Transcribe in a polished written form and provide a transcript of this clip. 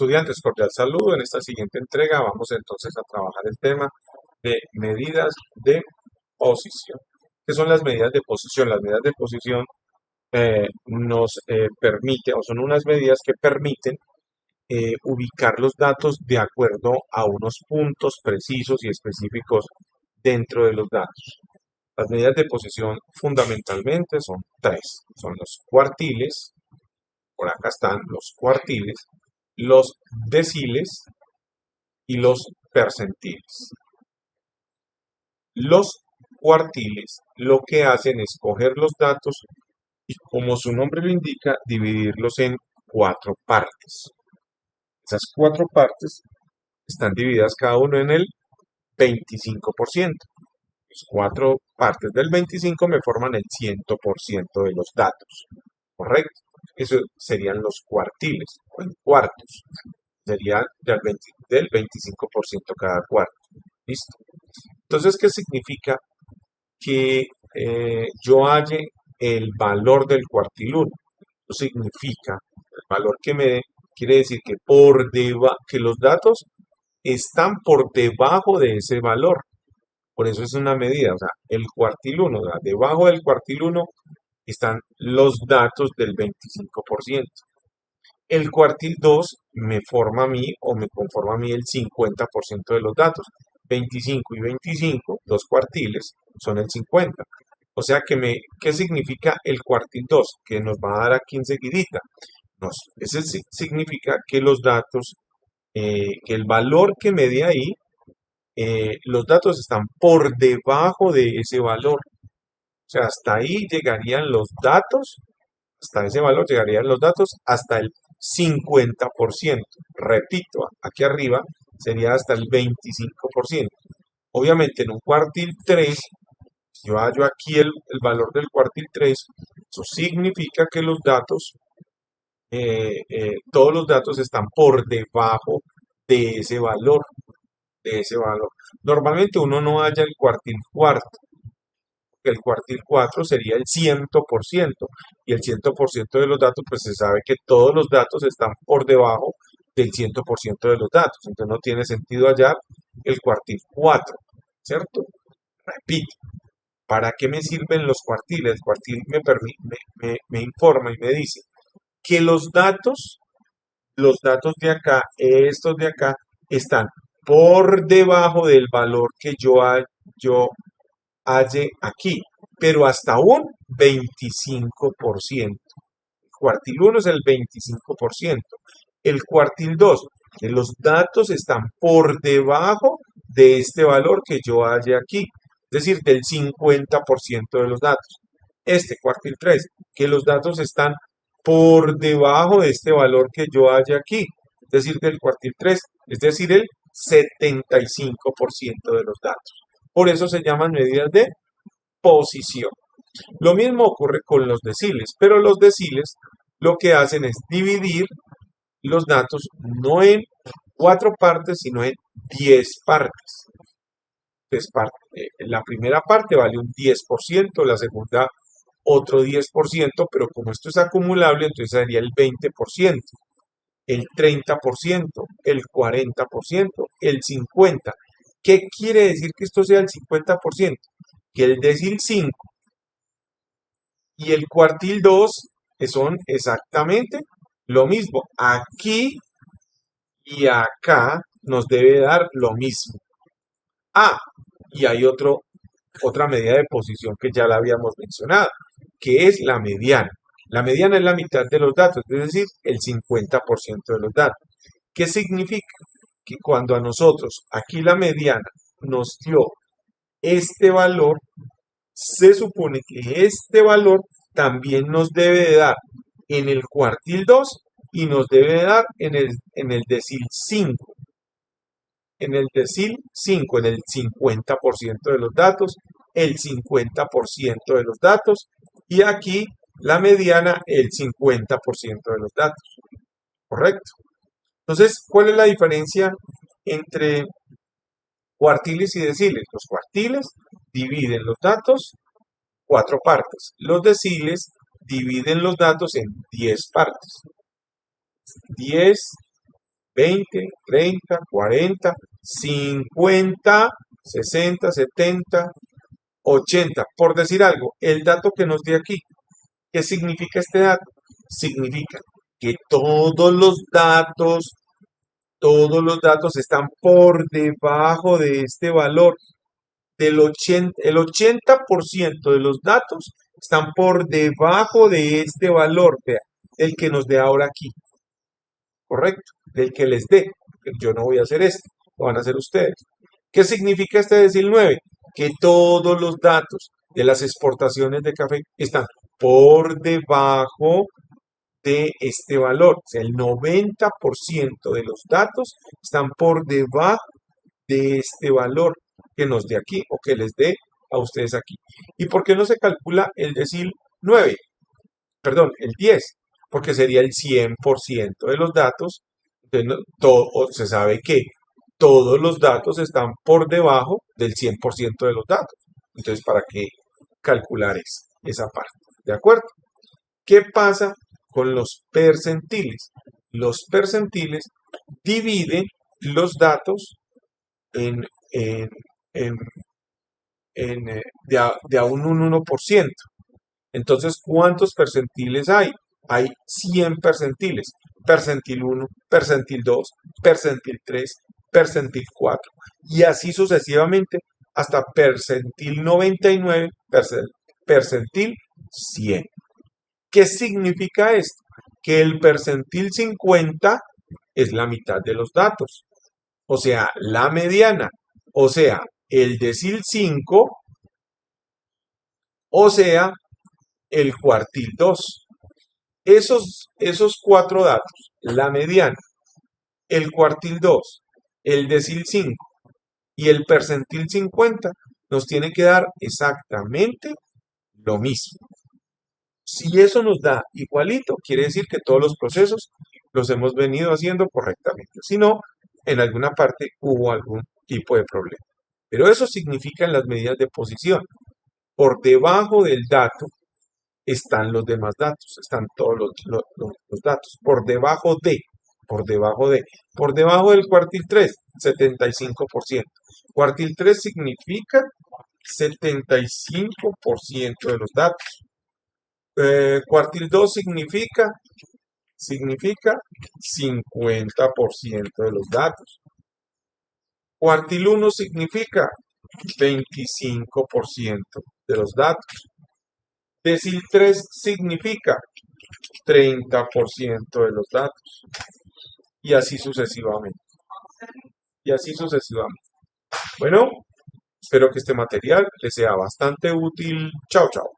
Estudiantes, cordial saludo. En esta siguiente entrega vamos entonces a trabajar el tema de medidas de posición. ¿Qué son las medidas de posición? Las medidas de posición nos permiten, o son unas medidas que permiten ubicar los datos de acuerdo a unos puntos precisos y específicos dentro de los datos. Las medidas de posición fundamentalmente son tres. Son los cuartiles, por acá están los cuartiles, los deciles y los percentiles. Los cuartiles lo que hacen es coger los datos y, como su nombre lo indica, dividirlos en cuatro partes. Esas cuatro partes están divididas cada uno en el 25%. Las cuatro partes del 25 me forman el 100% de los datos. ¿Correcto? Eso serían los cuartiles, o en cuartos. Sería del 25% cada cuarto. ¿Listo? Entonces, ¿qué significa? Que yo halle el valor del cuartil 1. Eso significa, el valor que me dé, quiere decir que que los datos están por debajo de ese valor. Por eso es una medida, o sea, el cuartil 1, o sea, debajo del cuartil 1 están los datos del 25%. El cuartil 2 me forma a mí o me conforma a mí el 50% de los datos. 25 y 25, dos cuartiles, son el 50. O sea, ¿qué significa el cuartil 2? Que nos va a dar aquí enseguidita. Ese significa que los datos, que el valor que me dé ahí, los datos están por debajo de ese valor. O sea, hasta ahí llegarían los datos, hasta ese valor llegarían los datos hasta el 50%. Repito, aquí arriba sería hasta el 25%. Obviamente en un cuartil 3, yo hallo aquí el valor del cuartil 3, eso significa que los datos, todos los datos están por debajo de ese valor, Normalmente uno no halla el cuartil cuarto, el cuartil 4 sería el 100%, y el 100% de los datos, pues se sabe que todos los datos están por debajo del 100% de los datos, entonces no tiene sentido hallar el cuartil 4, ¿cierto? Repito, ¿para qué me sirven los cuartiles? El cuartil me informa y me dice que los datos de acá, estos de acá, están por debajo del valor que yo halle aquí, pero hasta un 25%. El cuartil 1 es el 25%. El cuartil 2, que los datos están por debajo de este valor que yo halle aquí, es decir, del 50% de los datos. Este cuartil 3, que los datos están por debajo de este valor que yo halle aquí, es decir, del cuartil 3, es decir, el 75% de los datos. Por eso se llaman medidas de posición. Lo mismo ocurre con los deciles, pero los deciles lo que hacen es dividir los datos no en 4 partes, sino en 10 partes. La primera parte vale un 10%, la segunda otro 10%, pero como esto es acumulable, entonces sería el 20%, el 30%, el 40%, el 50%. ¿Qué quiere decir que esto sea el 50%? Que el decil 5 y el cuartil 2 son exactamente lo mismo. Aquí y acá nos debe dar lo mismo. Y hay otra medida de posición que ya la habíamos mencionado, que es la mediana. La mediana es la mitad de los datos, es decir, el 50% de los datos. ¿Qué significa? Que cuando a nosotros aquí la mediana nos dio este valor, se supone que este valor también nos debe de dar en el cuartil 2 y nos debe de dar en el decil 5. En el decil 5, en el 50% de los datos, el 50% de los datos, y aquí la mediana, el 50% de los datos. ¿Correcto? Entonces, ¿cuál es la diferencia entre cuartiles y deciles? Los cuartiles dividen los datos 4 partes. Los deciles dividen los datos en 10 partes. 10, 20, 30, 40, 50, 60, 70, 80. Por decir algo, el dato que nos dé aquí, ¿qué significa este dato? Significa que todos los datos están por debajo de este valor. El 80% de los datos están por debajo de este valor, vea, el que nos dé ahora aquí, ¿correcto? Del que les dé. Yo no voy a hacer esto, lo van a hacer ustedes. ¿Qué significa este decil 9? Que todos los datos de las exportaciones de café están por debajo de este valor. O sea, el 90% de los datos están por debajo de este valor que nos dé aquí o que les dé a ustedes aquí. ¿Y por qué no se calcula el decil 9? Perdón, el 10, porque sería el 100% de los datos. Entonces, se sabe que todos los datos están por debajo del 100% de los datos. Entonces, ¿para qué calcular esa parte? ¿De acuerdo? ¿Qué pasa con los percentiles? Los percentiles dividen los datos de a un 1%. Entonces, ¿cuántos percentiles hay? Hay 100 percentiles. Percentil 1, percentil 2, percentil 3, percentil 4. Y así sucesivamente hasta percentil 99, percentil 100. ¿Qué significa esto? Que el percentil 50 es la mitad de los datos. O sea, la mediana. O sea, el decil 5. O sea, el cuartil 2. Esos cuatro datos, la mediana, el cuartil 2, el decil 5 y el percentil 50, nos tiene que dar exactamente lo mismo. Si eso nos da igualito, quiere decir que todos los procesos los hemos venido haciendo correctamente. Si no, en alguna parte hubo algún tipo de problema. Pero eso significa en las medidas de posición. Por debajo del dato están los demás datos, están todos los datos. Por debajo del cuartil 3, 75%. Cuartil 3 significa 75% de los datos. Cuartil 2 significa 50% de los datos. Cuartil 1 significa 25% de los datos. Decil 3 significa 30% de los datos. Y así sucesivamente. Bueno, espero que este material les sea bastante útil. Chao, chao.